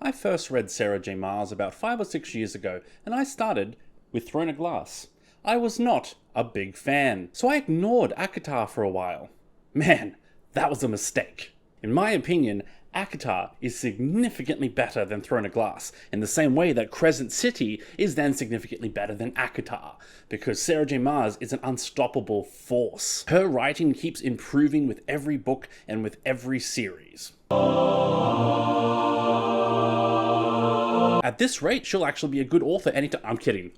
I first read Sarah J. Maas about 5 or 6 years ago, and I started with Throne of Glass. I was not a big fan, so I ignored ACOTAR for a while. Man, that was a mistake. In my opinion, ACOTAR is significantly better than Throne of Glass, in the same way that Crescent City is then significantly better than ACOTAR, because Sarah J. Maas is an unstoppable force. Her writing keeps improving with every book and with every series. At this rate, she'll actually be a good author anytime. I'm kidding.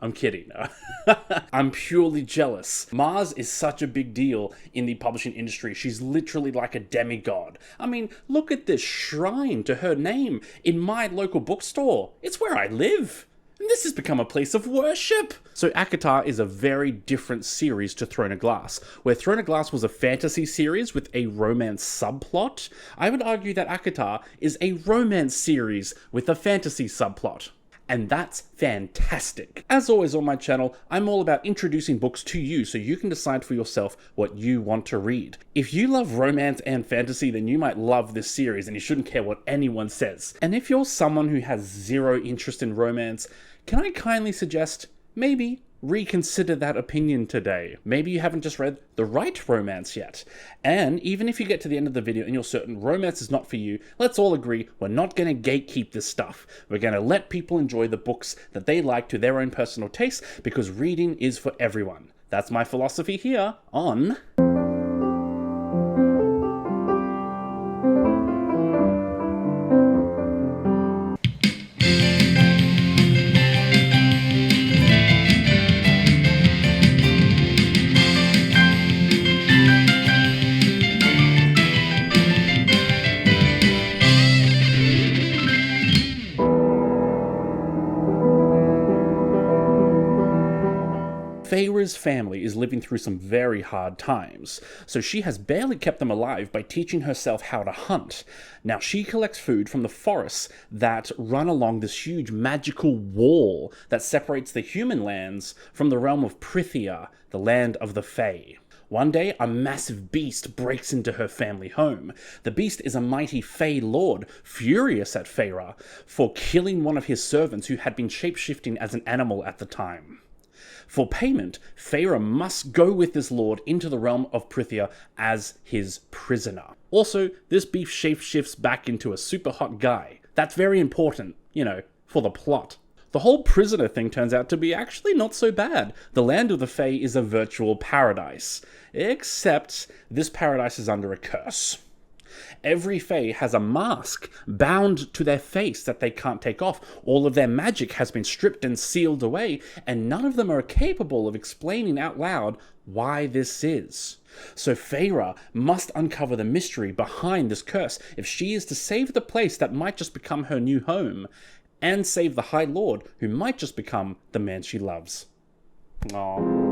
I'm purely jealous. Maas is such a big deal in the publishing industry. She's literally like a demigod. I mean, look at this shrine to her name in my local bookstore. It's where I live. And this has become a place of worship. So ACOTAR is a very different series to Throne of Glass. Where Throne of Glass was a fantasy series with a romance subplot, I would argue that ACOTAR is a romance series with a fantasy subplot. And that's fantastic. As always on my channel, I'm all about introducing books to you so you can decide for yourself what you want to read. If you love romance and fantasy, then you might love this series and you shouldn't care what anyone says. And if you're someone who has zero interest in romance, can I kindly suggest maybe reconsider that opinion today. Maybe you haven't just read the right romance yet. And even if you get to the end of the video and you're certain romance is not for you, let's all agree we're not going to gatekeep this stuff. We're going to let people enjoy the books that they like to their own personal taste, because reading is for everyone. That's my philosophy here on... Feyre's family is living through some very hard times, so she has barely kept them alive by teaching herself how to hunt. Now she collects food from the forests that run along this huge magical wall that separates the human lands from the realm of Prithia, the land of the Fey. One day, a massive beast breaks into her family home. The beast is a mighty Fey lord, furious at Feyre for killing one of his servants who had been shapeshifting as an animal at the time. For payment, Feyre must go with this lord into the realm of Prithia as his prisoner. Also, this beef shapeshifts back into a super hot guy. That's very important, you know, for the plot. The whole prisoner thing turns out to be actually not so bad. The land of the Fey is a virtual paradise. Except this paradise is under a curse. Every Fey has a mask bound to their face that they can't take off. All of their magic has been stripped and sealed away, and none of them are capable of explaining out loud why this is. So Feyre must uncover the mystery behind this curse if she is to save the place that might just become her new home, and save the High Lord who might just become the man she loves. Aww.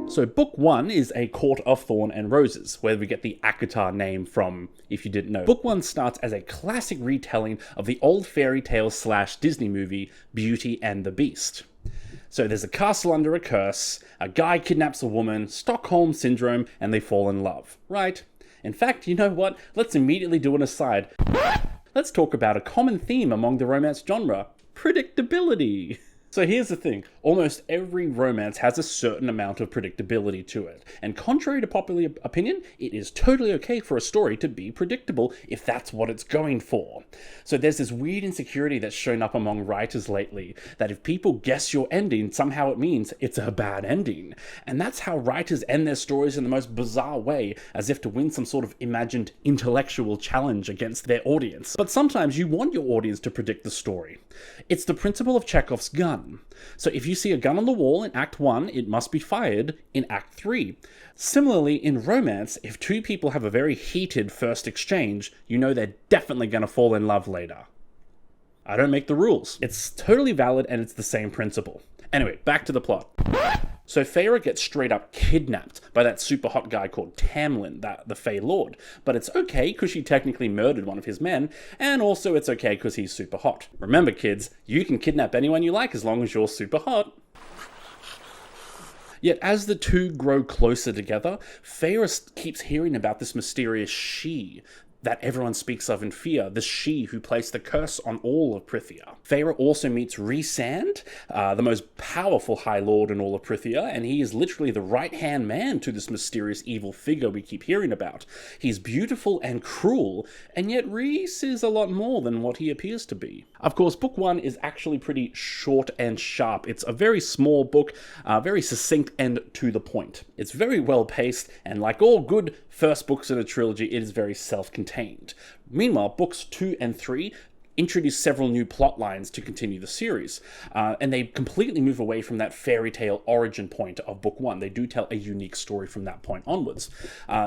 So book 1 is A Court of Thorn and Roses, where we get the ACOTAR name from, if you didn't know. Book 1 starts as a classic retelling of the old fairy tale / Disney movie, Beauty and the Beast. So there's a castle under a curse, a guy kidnaps a woman, Stockholm Syndrome, and they fall in love, right? In fact, you know what? Let's immediately do an aside. Let's talk about a common theme among the romance genre, predictability. So here's the thing, almost every romance has a certain amount of predictability to it, and contrary to popular opinion, it is totally okay for a story to be predictable if that's what it's going for. So there's this weird insecurity that's shown up among writers lately, that if people guess your ending, somehow it means it's a bad ending. And that's how writers end their stories in the most bizarre way, as if to win some sort of imagined intellectual challenge against their audience. But sometimes you want your audience to predict the story. It's the principle of Chekhov's gun. So if you see a gun on the wall in Act 1, it must be fired in Act 3. Similarly, in romance, if two people have a very heated first exchange, you know they're definitely going to fall in love later. I don't make the rules. It's totally valid and it's the same principle. Anyway, back to the plot. So Feyre gets straight up kidnapped by that super hot guy called Tamlin, the Fey Lord. But it's okay because she technically murdered one of his men, and also it's okay because he's super hot. Remember kids, you can kidnap anyone you like as long as you're super hot. Yet as the two grow closer together, Feyre keeps hearing about this mysterious she, that everyone speaks of in fear, the she who placed the curse on all of Prithia. Feyre also meets Rhysand, the most powerful High Lord in all of Prithia, and he is literally the right-hand man to this mysterious evil figure we keep hearing about. He's beautiful and cruel, and yet Rhys is a lot more than what he appears to be. Of course, book 1 is actually pretty short and sharp. It's a very small book, very succinct and to the point. It's very well paced, and like all good first books in a trilogy, it is very self-contained. Meanwhile, books 2 and 3 introduce several new plot lines to continue the series, and they completely move away from that fairy tale origin point of book 1. They do tell a unique story from that point onwards.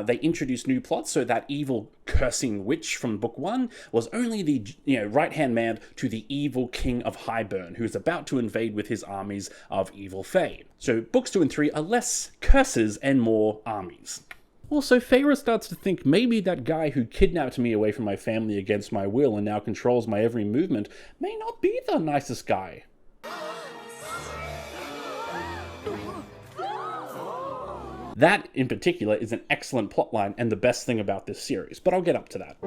They introduce new plots, so that evil cursing witch from book 1 was only the right-hand man to the evil king of Highburn, who is about to invade with his armies of evil fae. So books 2 and 3 are less curses and more armies. Also, Feyre starts to think maybe that guy who kidnapped me away from my family against my will and now controls my every movement may not be the nicest guy. That, in particular, is an excellent plotline and the best thing about this series, but I'll get up to that.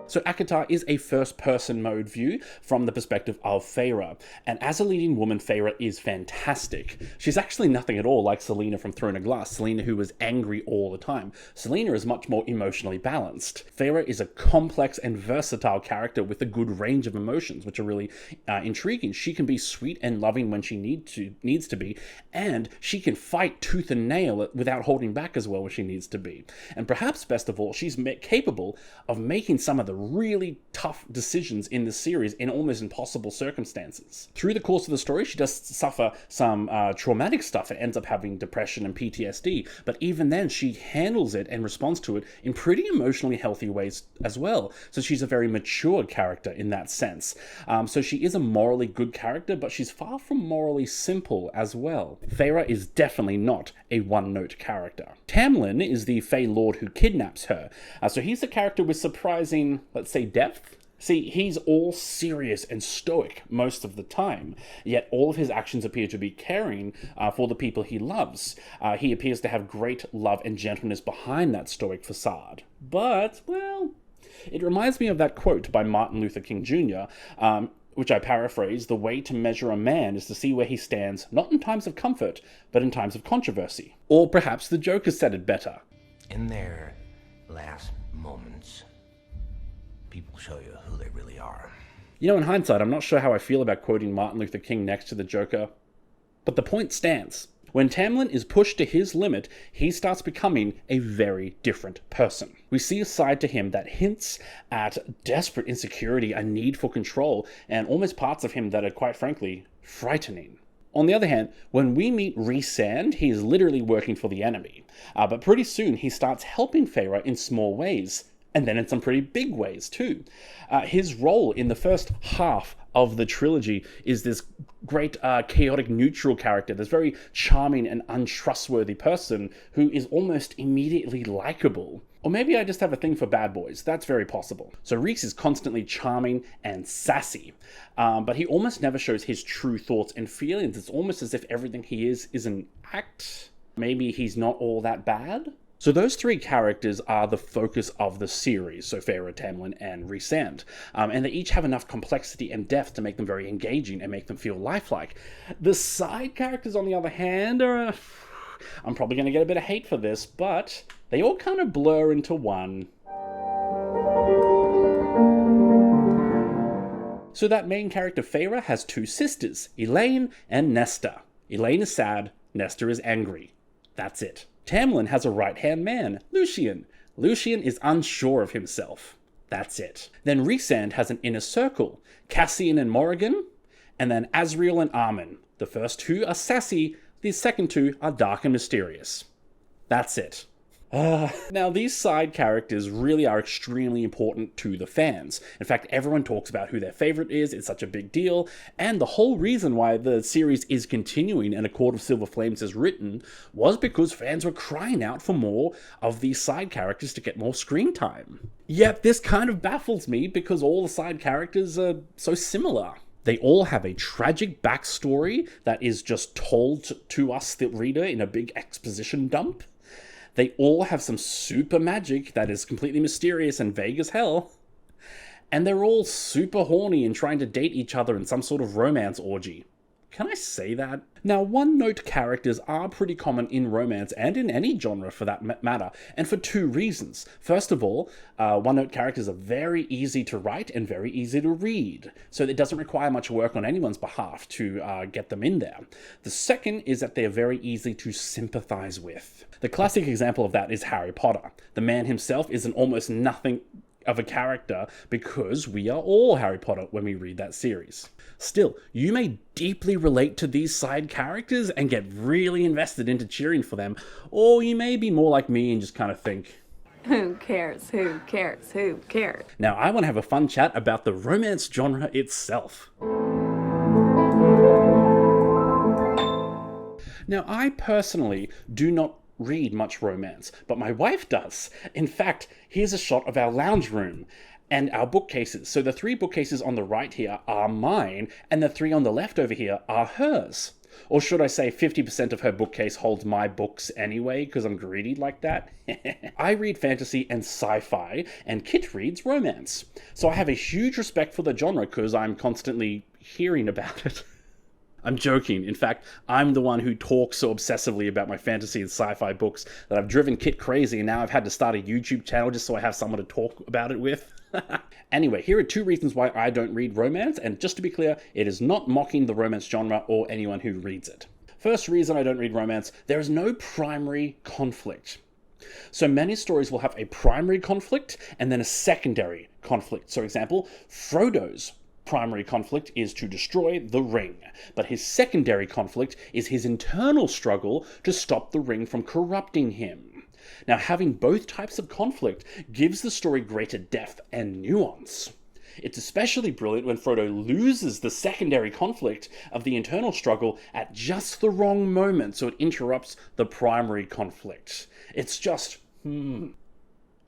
So ACOTAR is a first-person mode view from the perspective of Feyre, and as a leading woman, Feyre is fantastic. She's actually nothing at all like Selena from Throne of Glass, Selena who was angry all the time. Selena is much more emotionally balanced. Feyre is a complex and versatile character with a good range of emotions, which are really intriguing. She can be sweet and loving when she needs to be, and she can fight tooth and nail without holding back as well when she needs to be. And perhaps best of all, she's capable of making some of the really tough decisions in the series in almost impossible circumstances. Through the course of the story, she does suffer some traumatic stuff and ends up having depression and PTSD, but even then she handles it and responds to it in pretty emotionally healthy ways as well. So she's a very mature character in that sense. So she is a morally good character, but she's far from morally simple as well. Feyre is definitely not a one-note character. Tamlin is the Fey Lord who kidnaps her. So he's a character with surprising, let's say, depth. See, he's all serious and stoic most of the time, yet all of his actions appear to be caring for the people he loves. He appears to have great love and gentleness behind that stoic facade. But, well, it reminds me of that quote by Martin Luther King Jr., which I paraphrase: "The way to measure a man is to see where he stands, not in times of comfort, but in times of controversy." Or perhaps the Joker said it better: "In their last moments, people show you who they really are." You know, in hindsight, I'm not sure how I feel about quoting Martin Luther King next to the Joker, but the point stands. When Tamlin is pushed to his limit, he starts becoming a very different person. We see a side to him that hints at desperate insecurity, a need for control, and almost parts of him that are, quite frankly, frightening. On the other hand, when we meet Rhysand, he is literally working for the enemy. But pretty soon, he starts helping Feyre in small ways, and then in some pretty big ways too. His role in the first half of the trilogy is this great chaotic neutral character, this very charming and untrustworthy person who is almost immediately likable. Or maybe I just have a thing for bad boys. That's very possible. So Rhys is constantly charming and sassy, but he almost never shows his true thoughts and feelings. It's almost as if everything he is an act. Maybe he's not all that bad. So those three characters are the focus of the series, so Feyre, Tamlin, and Rhysand. And they each have enough complexity and depth to make them very engaging and make them feel lifelike. The side characters, on the other hand, are... I'm probably going to get a bit of hate for this, but they all kind of blur into one. So that main character, Feyre, has two sisters, Elaine and Nesta. Elaine is sad, Nesta is angry. That's it. Tamlin has a right-hand man, Lucien. Lucien is unsure of himself. That's it. Then Rhysand has an inner circle, Cassian and Morrigan, and then Azriel and Armin. The first two are sassy, the second two are dark and mysterious. That's it. Now, these side characters really are extremely important to the fans. In fact, everyone talks about who their favorite is. It's such a big deal. And the whole reason why the series is continuing and A Court of Silver Flames is written was because fans were crying out for more of these side characters to get more screen time. Yet this kind of baffles me because all the side characters are so similar. They all have a tragic backstory that is just told to us, the reader, in a big exposition dump. They all have some super magic that is completely mysterious and vague as hell. And they're all super horny and trying to date each other in some sort of romance orgy. Can I say that? Now, one-note characters are pretty common in romance and in any genre for that matter, and for two reasons. First of all, one-note characters are very easy to write and very easy to read, so it doesn't require much work on anyone's behalf to get them in there. The second is that they are very easy to sympathize with. The classic example of that is Harry Potter. The man himself is an almost nothing of a character because we are all Harry Potter when we read that series. Still, you may deeply relate to these side characters and get really invested into cheering for them, or you may be more like me and just kind of think, who cares, who cares, who cares? Now I want to have a fun chat about the romance genre itself. Now I personally do not read much romance, but my wife does. In fact, here's a shot of our lounge room and our bookcases. So the 3 bookcases on the right here are mine, and the 3 on the left over here are hers. Or should I say 50% of her bookcase holds my books anyway, because I'm greedy like that? I read fantasy and sci-fi, and Kit reads romance. So I have a huge respect for the genre because I'm constantly hearing about it. I'm joking. In fact, I'm the one who talks so obsessively about my fantasy and sci-fi books that I've driven Kit crazy, and now I've had to start a YouTube channel just so I have someone to talk about it with. Anyway, here are 2 reasons why I don't read romance, and just to be clear, it is not mocking the romance genre or anyone who reads it. First reason I don't read romance, there is no primary conflict. So many stories will have a primary conflict and then a secondary conflict. So example, Frodo's primary conflict is to destroy the ring, but his secondary conflict is his internal struggle to stop the ring from corrupting him. Now, having both types of conflict gives the story greater depth and nuance. It's especially brilliant when Frodo loses the secondary conflict of the internal struggle at just the wrong moment, so it interrupts the primary conflict. It's just,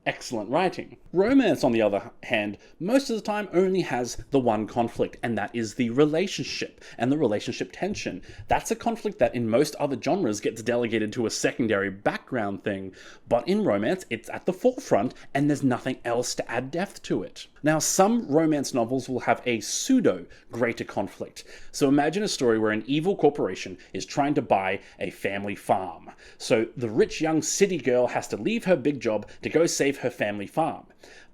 excellent writing. Romance, on the other hand, most of the time only has the one conflict, and that is the relationship and the relationship tension. That's a conflict that in most other genres gets delegated to a secondary background thing, but in romance it's at the forefront and there's nothing else to add depth to it. Now, some romance novels will have a pseudo greater conflict. So imagine a story where an evil corporation is trying to buy a family farm. So the rich young city girl has to leave her big job to go save her family farm.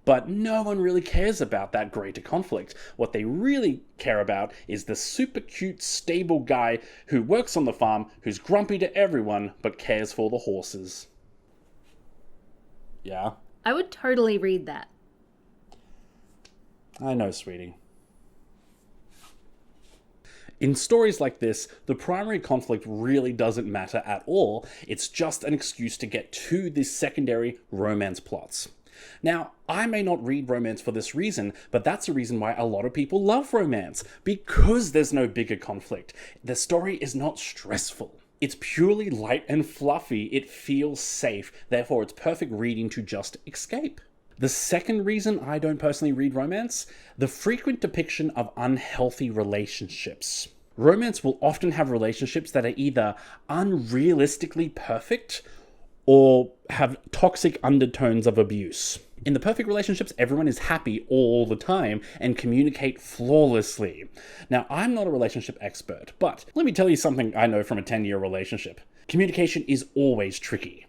But no one really cares about that greater conflict. What they really care about is the super cute, stable guy who works on the farm, who's grumpy to everyone, but cares for the horses. Yeah? I would totally read that. I know, sweetie. In stories like this, the primary conflict really doesn't matter at all. It's just an excuse to get to the secondary romance plots. Now, I may not read romance for this reason, but that's the reason why a lot of people love romance, because there's no bigger conflict. The story is not stressful. It's purely light and fluffy. It feels safe. Therefore, it's perfect reading to just escape. The second reason I don't personally read romance, the frequent depiction of unhealthy relationships. Romance will often have relationships that are either unrealistically perfect or have toxic undertones of abuse. In the perfect relationships, everyone is happy all the time and communicate flawlessly. Now, I'm not a relationship expert, but let me tell you something I know from a 10-year relationship. Communication is always tricky.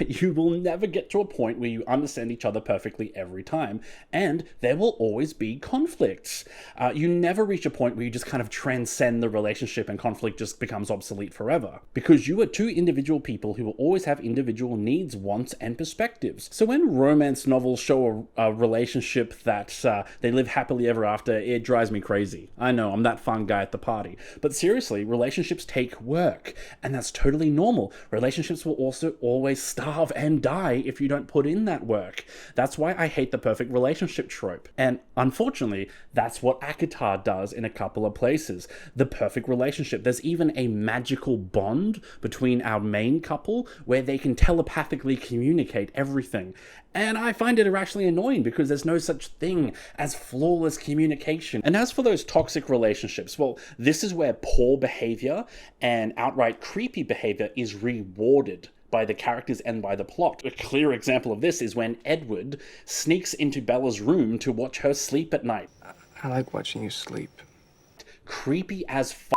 You will never get to a point where you understand each other perfectly every time, and there will always be conflicts. You never reach a point where you just kind of transcend the relationship and conflict just becomes obsolete forever, because you are 2 individual people who will always have individual needs, wants, and perspectives. So when romance novels show a relationship that they live happily ever after, it drives me crazy. I know, I'm that fun guy at the party. But seriously, relationships take work, and that's totally normal. Relationships will also always starve and die if you don't put in that work. That's why I hate the perfect relationship trope. And unfortunately, that's what ACOTAR does in a couple of places. The perfect relationship. There's even a magical bond between our main couple where they can telepathically communicate everything. And I find it irrationally annoying because there's no such thing as flawless communication. And as for those toxic relationships, well, this is where poor behavior and outright creepy behavior is rewarded by the characters and by the plot. A clear example of this is when Edward sneaks into Bella's room to watch her sleep at night. I like watching you sleep. Creepy as f***.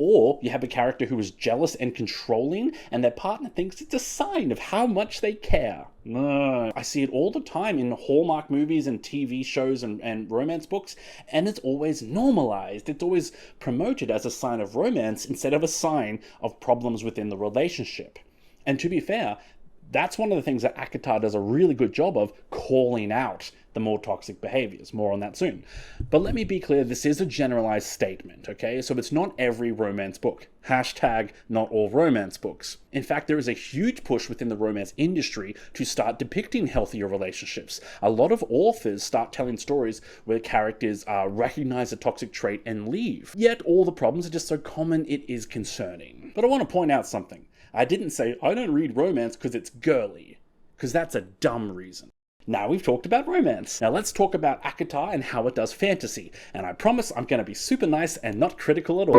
Or you have a character who is jealous and controlling, and their partner thinks it's a sign of how much they care. I see it all the time in Hallmark movies and TV shows and romance books, and it's always normalized. It's always promoted as a sign of romance instead of a sign of problems within the relationship. And to be fair, that's one of the things that ACOTAR does a really good job of, calling out the more toxic behaviors. More on that soon. But let me be clear, this is a generalized statement, okay? So it's not every romance book. Hashtag not all romance books. In fact, there is a huge push within the romance industry to start depicting healthier relationships. A lot of authors start telling stories where characters recognize a toxic trait and leave. Yet all the problems are just so common, it is concerning. But I want to point out something. I didn't say I don't read romance because it's girly, because that's a dumb reason. Now we've talked about romance. Now let's talk about ACOTAR and how it does fantasy. And I promise I'm going to be super nice and not critical at all.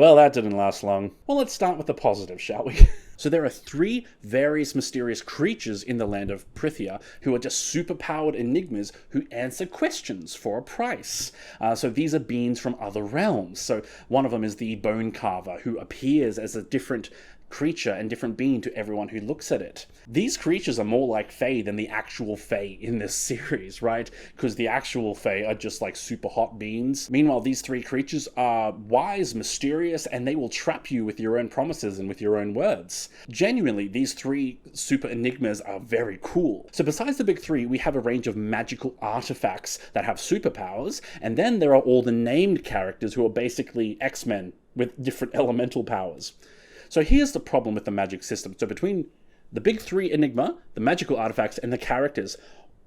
Well, that didn't last long. Well, let's start with the positive, shall we? So there are 3 various mysterious creatures in the land of Prithia who are just superpowered enigmas who answer questions for a price. So these are beings from other realms. So one of them is the Bone Carver, who appears as a different creature and different being to everyone who looks at it. These creatures are more like Fae than the actual Fae in this series, right? Because the actual Fae are just like super hot beings. Meanwhile, these 3 creatures are wise, mysterious, and they will trap you with your own promises and with your own words. Genuinely, these 3 super enigmas are very cool. So besides the big 3, we have a range of magical artifacts that have superpowers, and then there are all the named characters who are basically X-Men with different elemental powers. So here's the problem with the magic system. So between the big 3 enigma, the magical artifacts, and the characters,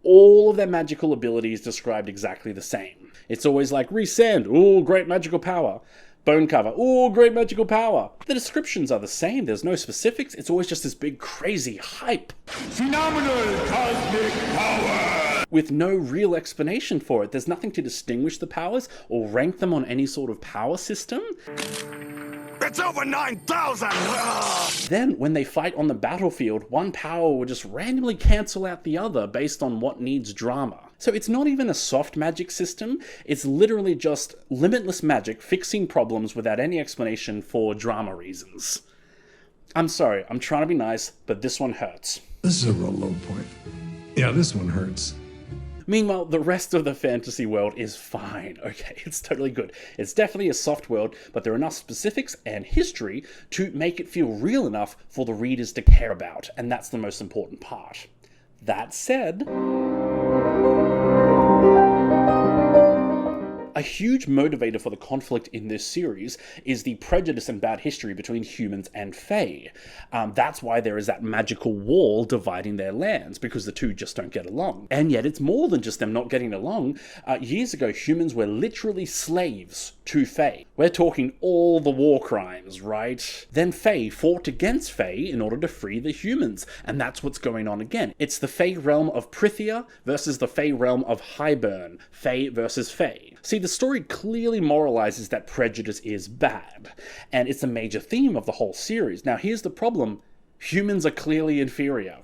all of their magical abilities described exactly the same. It's always like, resend, ooh, great magical power. Bone cover, ooh, great magical power. The descriptions are the same, there's no specifics, it's always just this big crazy hype. Phenomenal cosmic power! With no real explanation for it. There's nothing to distinguish the powers or rank them on any sort of power system. It's over 9,000! Then, when they fight on the battlefield, one power will just randomly cancel out the other based on what needs drama. So it's not even a soft magic system, it's literally just limitless magic fixing problems without any explanation for drama reasons. I'm sorry, I'm trying to be nice, but this one hurts. This is a real low point. Yeah, this one hurts. Meanwhile, the rest of the fantasy world is fine, okay? It's totally good. It's definitely a soft world, but there are enough specifics and history to make it feel real enough for the readers to care about, and that's the most important part. That said, a huge motivator for the conflict in this series is the prejudice and bad history between humans and Fae. That's why there is that magical wall dividing their lands, because the two just don't get along. And yet it's more than just them not getting along. Years ago, humans were literally slaves to Fae. We're talking all the war crimes, right? Then Fae fought against Fae in order to free the humans, and that's what's going on again. It's the Fae realm of Prithia versus the Fae realm of Highburn. Fae versus Fae. See, the story clearly moralizes that prejudice is bad, and it's a major theme of the whole series. Now, here's the problem. Humans are clearly inferior.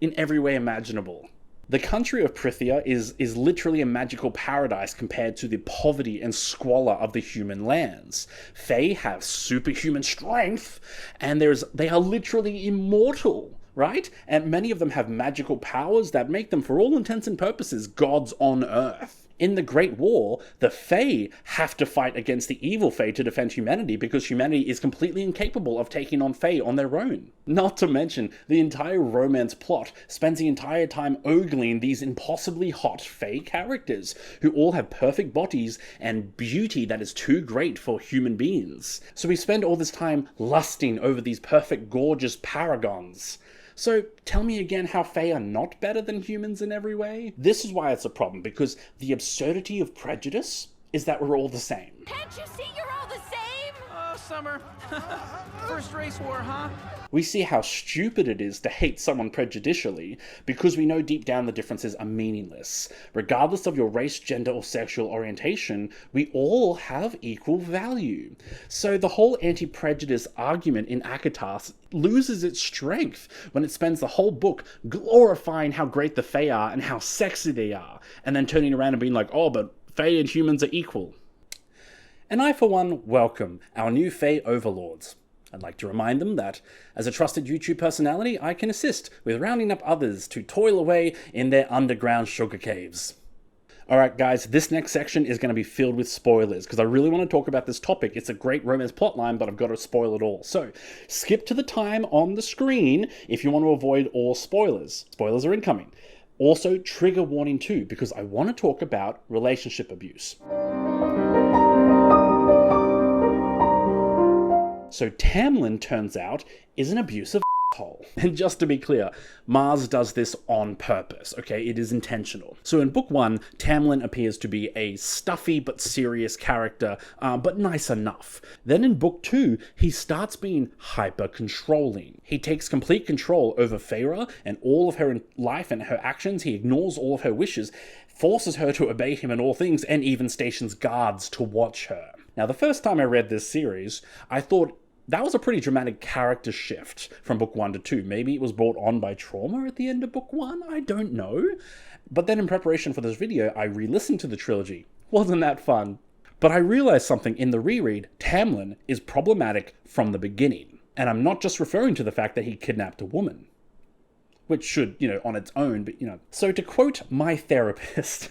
In every way imaginable. The country of Prithia is literally a magical paradise compared to the poverty and squalor of the human lands. Fae have superhuman strength, and they are literally immortal, right? And many of them have magical powers that make them, for all intents and purposes, gods on Earth. In the Great War, the Fae have to fight against the evil Fae to defend humanity because humanity is completely incapable of taking on Fae on their own. Not to mention, the entire romance plot spends the entire time ogling these impossibly hot Fae characters, who all have perfect bodies and beauty that is too great for human beings. So we spend all this time lusting over these perfect, gorgeous paragons. So, tell me again how Fae are not better than humans in every way? This is why it's a problem, because the absurdity of prejudice is that we're all the same. Can't you see you're all the same? summer. First race war, huh? We see how stupid it is to hate someone prejudicially because we know deep down the differences are meaningless. Regardless of your race, gender, or sexual orientation, we all have equal value. So the whole anti-prejudice argument in ACOTAR loses its strength when it spends the whole book glorifying how great the Fae are and how sexy they are, and then turning around and being like, oh, but Fae and humans are equal. And I, for one, welcome our new Fae overlords. I'd like to remind them that, as a trusted YouTube personality, I can assist with rounding up others to toil away in their underground sugar caves. Alright guys, this next section is going to be filled with spoilers, because I really want to talk about this topic. It's a great romance plotline, but I've got to spoil it all. So, skip to the time on the screen if you want to avoid all spoilers. Spoilers are incoming. Also, trigger warning too, because I want to talk about relationship abuse. So Tamlin, turns out, is an abusive asshole. And just to be clear, Maas does this on purpose, okay? It is intentional. So in book 1, Tamlin appears to be a stuffy but serious character, but nice enough. Then in book 2, he starts being hyper-controlling. He takes complete control over Feyre and all of her life and her actions. He ignores all of her wishes, forces her to obey him in all things, and even stations guards to watch her. Now, the first time I read this series, I thought that was a pretty dramatic character shift from book 1 to 2. Maybe it was brought on by trauma at the end of book 1, I don't know. But then in preparation for this video, I re-listened to the trilogy. Wasn't that fun? But I realized something in the reread. Tamlin is problematic from the beginning. And I'm not just referring to the fact that he kidnapped a woman. Which should, on its own, but, So to quote my therapist...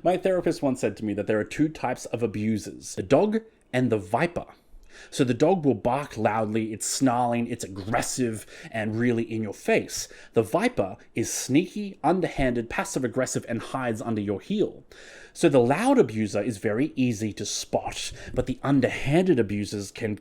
My therapist once said to me that there are 2 types of abusers, the dog and the viper. So the dog will bark loudly, it's snarling, it's aggressive, and really in your face. The viper is sneaky, underhanded, passive-aggressive, and hides under your heel. So the loud abuser is very easy to spot, but the underhanded abusers can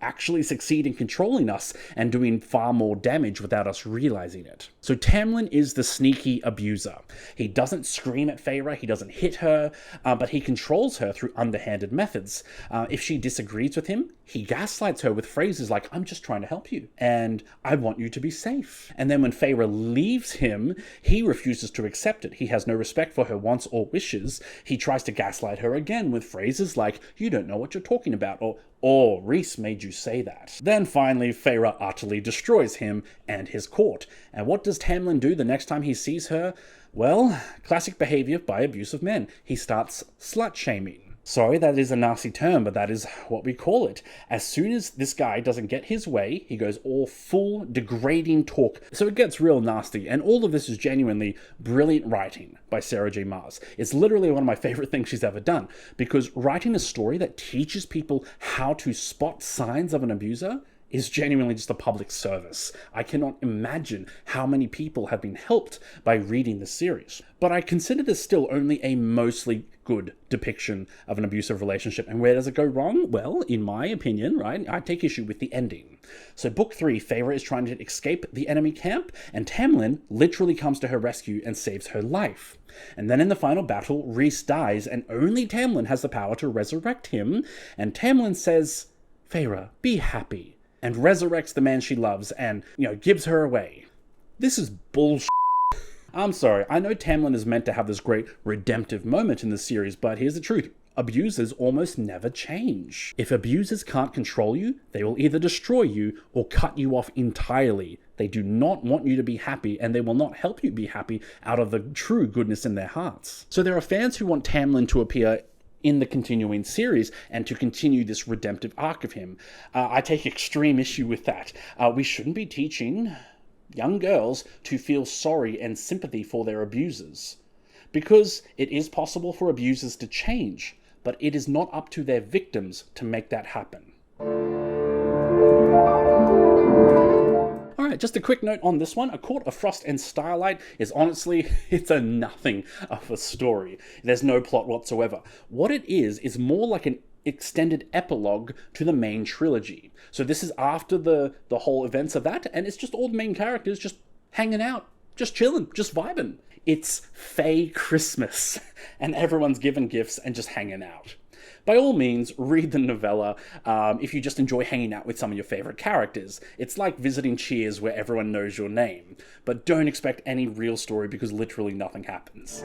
actually succeed in controlling us and doing far more damage without us realizing it. So Tamlin is the sneaky abuser. He doesn't scream at Feyre, he doesn't hit her, but he controls her through underhanded methods. If she disagrees with him, he gaslights her with phrases like, I'm just trying to help you, and I want you to be safe. And then when Feyre leaves him, he refuses to accept it. He has no respect for her wants or wishes. He tries to gaslight her again with phrases like, you don't know what you're talking about, or Rhys made you say that. Then finally, Feyre utterly destroys him and his court. And what does Tamlin do the next time he sees her? Well, classic behavior by abusive men. He starts slut-shaming. Sorry, that is a nasty term, but that is what we call it. As soon as this guy doesn't get his way, he goes all full degrading talk. So it gets real nasty, and all of this is genuinely brilliant writing by Sarah J. Maas. It's literally one of my favorite things she's ever done, because writing a story that teaches people how to spot signs of an abuser is genuinely just a public service. I cannot imagine how many people have been helped by reading this series. But I consider this still only a mostly good depiction of an abusive relationship. And where does it go wrong? Well, in my opinion, right, I take issue with the ending. So book 3, Feyre is trying to escape the enemy camp, and Tamlin literally comes to her rescue and saves her life. And then in the final battle, Rhys dies, and only Tamlin has the power to resurrect him. And Tamlin says, Feyre, be happy, and resurrects the man she loves and, gives her away. This is bullshit. I'm sorry, I know Tamlin is meant to have this great redemptive moment in the series, but here's the truth. Abusers almost never change. If abusers can't control you, they will either destroy you or cut you off entirely. They do not want you to be happy, and they will not help you be happy out of the true goodness in their hearts. So there are fans who want Tamlin to appear in the continuing series and to continue this redemptive arc of him. I take extreme issue with that. We shouldn't be teaching young girls to feel sorry and sympathy for their abusers, because it is possible for abusers to change, but it is not up to their victims to make that happen. Alright, just a quick note on this one. A Court of Frost and Starlight is honestly, it's a nothing of a story. There's no plot whatsoever. What it is more like an extended epilogue to the main trilogy. So this is after the whole events of that, and it's just all the main characters just hanging out, just chilling, just vibing. It's Fae Christmas, and everyone's given gifts and just hanging out. By all means, read the novella if you just enjoy hanging out with some of your favourite characters. It's like visiting Cheers where everyone knows your name. But don't expect any real story because literally nothing happens.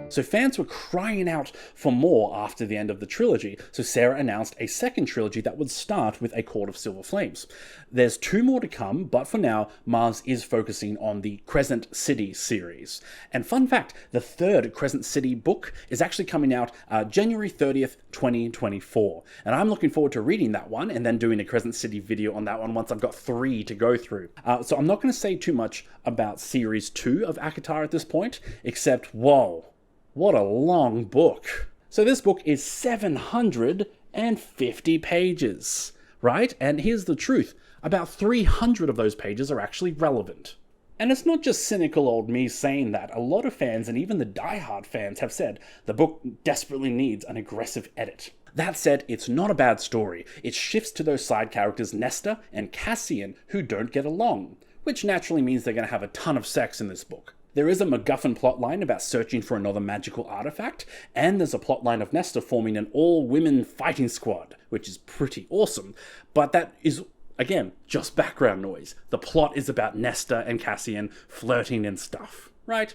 So fans were crying out for more after the end of the trilogy, so Sarah announced a second trilogy that would start with A Court of Silver Flames. There's 2 more to come, but for now, Maas is focusing on the Crescent City series. And fun fact, the 3rd Crescent City book is actually coming out January 30th, 2024. And I'm looking forward to reading that one and then doing a Crescent City video on that one once I've got 3 to go through. So I'm not going to say too much about Series 2 of ACOTAR at this point, except, whoa, what a long book. So this book is 750 pages, right? And here's the truth. About 300 of those pages are actually relevant. And it's not just cynical old me saying that. A lot of fans, and even the diehard fans, have said the book desperately needs an aggressive edit. That said, it's not a bad story. It shifts to those side characters Nesta and Cassian who don't get along, which naturally means they're going to have a ton of sex in this book. There is a MacGuffin plotline about searching for another magical artifact, and there's a plotline of Nesta forming an all-women fighting squad, which is pretty awesome. But that is, again, just background noise. The plot is about Nesta and Cassian flirting and stuff, right?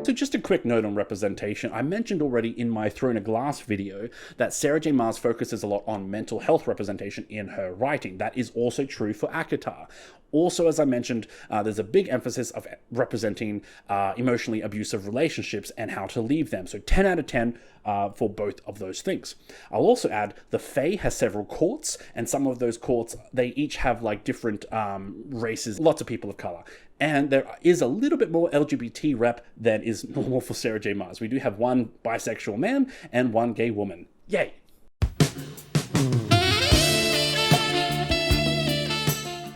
So just a quick note on representation. I mentioned already in my Throne of Glass video that Sarah J. Maas focuses a lot on mental health representation in her writing. That is also true for ACOTAR. Also, as I mentioned, there's a big emphasis of representing emotionally abusive relationships and how to leave them. So 10 out of 10 for both of those things. I'll also add the Fae has several courts, and some of those courts, they each have like different races, lots of people of color. And there is a little bit more LGBT rep than is normal for Sarah J. Maas. We do have one bisexual man and one gay woman. Yay!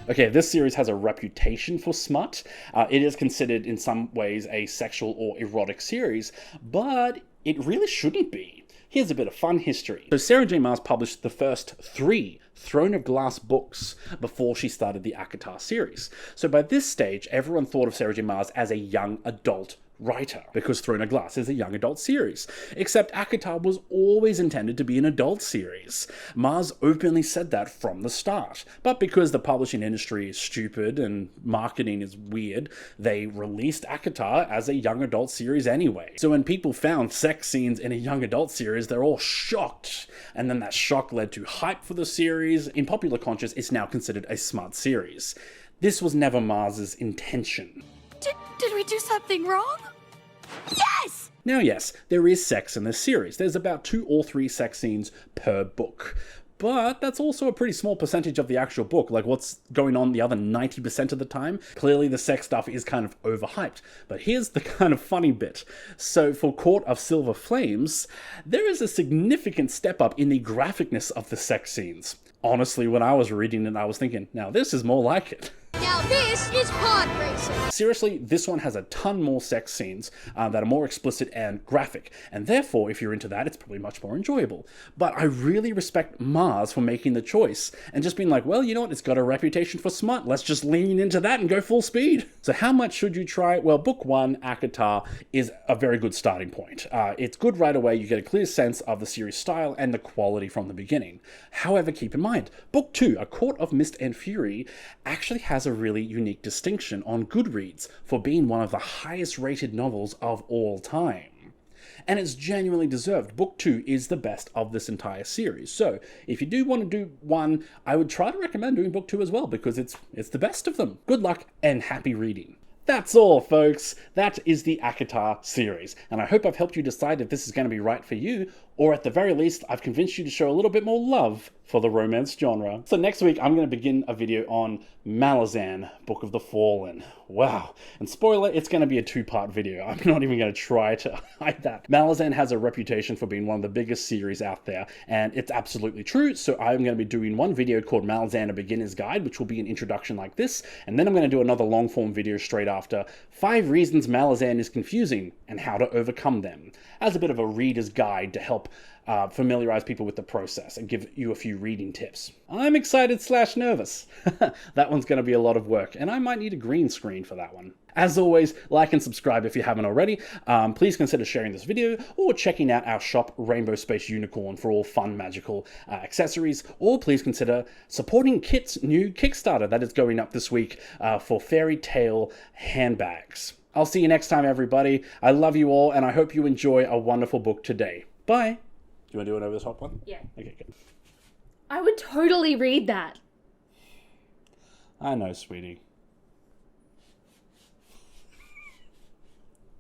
Okay, this series has a reputation for smut. It is considered in some ways a sexual or erotic series, but it really shouldn't be. Here's a bit of fun history. So Sarah J. Maas published the first 3 Throne of Glass books before she started the ACOTAR series. So by this stage, everyone thought of Sarah J. Maas as a young adult writer, because Throne of Glass is a young adult series. Except ACOTAR was always intended to be an adult series. Maas openly said that from the start. But because the publishing industry is stupid and marketing is weird, they released ACOTAR as a young adult series anyway. So when people found sex scenes in a young adult series, they're all shocked. And then that shock led to hype for the series. In popular conscience, it's now considered a smut series. This was never Maas's intention. Did we do something wrong? Yes! Now yes, there is sex in this series. There's about 2 or 3 sex scenes per book. But that's also a pretty small percentage of the actual book. Like, what's going on the other 90% of the time? Clearly the sex stuff is kind of overhyped. But here's the kind of funny bit. So for Court of Silver Flames, there is a significant step up in the graphicness of the sex scenes. Honestly, when I was reading it, I was thinking, now this is more like it. Now this is pod racing. Seriously, this one has a ton more sex scenes that are more explicit and graphic, and therefore, if you're into that, it's probably much more enjoyable. But I really respect Maas for making the choice, and just being like, well, you know what, it's got a reputation for smut, let's just lean into that and go full speed. So how much should you try? Well, Book 1, ACOTAR, is a very good starting point. It's good right away, you get a clear sense of the series style and the quality from the beginning. However, keep in mind, Book 2, A Court of Mist and Fury, actually has a really unique distinction on Goodreads for being one of the highest rated novels of all time. And it's genuinely deserved. Book 2 is the best of this entire series. So if you do want to do one, I would try to recommend doing Book 2 as well, because it's the best of them. Good luck and happy reading. That's all, folks. That is the ACOTAR series, and I hope I've helped you decide if this is going to be right for you, or at the very least, I've convinced you to show a little bit more love for the romance genre. So next week, I'm going to begin a video on Malazan, Book of the Fallen. Wow. And spoiler, it's going to be a 2-part video. I'm not even going to try to hide that. Malazan has a reputation for being one of the biggest series out there, and it's absolutely true, so I'm going to be doing one video called Malazan, A Beginner's Guide, which will be an introduction like this, and then I'm going to do another long-form video straight after, 5 reasons Malazan is confusing, and how to overcome them, as a bit of a reader's guide to help help familiarize people with the process and give you a few reading tips. I'm excited / nervous. That one's going to be a lot of work, and I might need a green screen for that one. As always, like and subscribe if you haven't already. Please consider sharing this video or checking out our shop, Rainbow Space Unicorn, for all fun magical accessories. Or please consider supporting Kit's new Kickstarter that is going up this week for fairy tale handbags. I'll see you next time, everybody. I love you all, and I hope you enjoy a wonderful book today. Bye. Do you want to do it over the top one? Yeah. Okay, good. I would totally read that. I know, sweetie.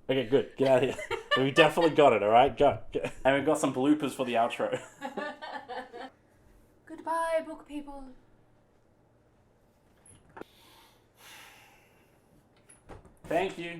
Okay, good. Get out of here. We definitely got it, alright? Go. And we've got some bloopers for the outro. Goodbye, book people. Thank you.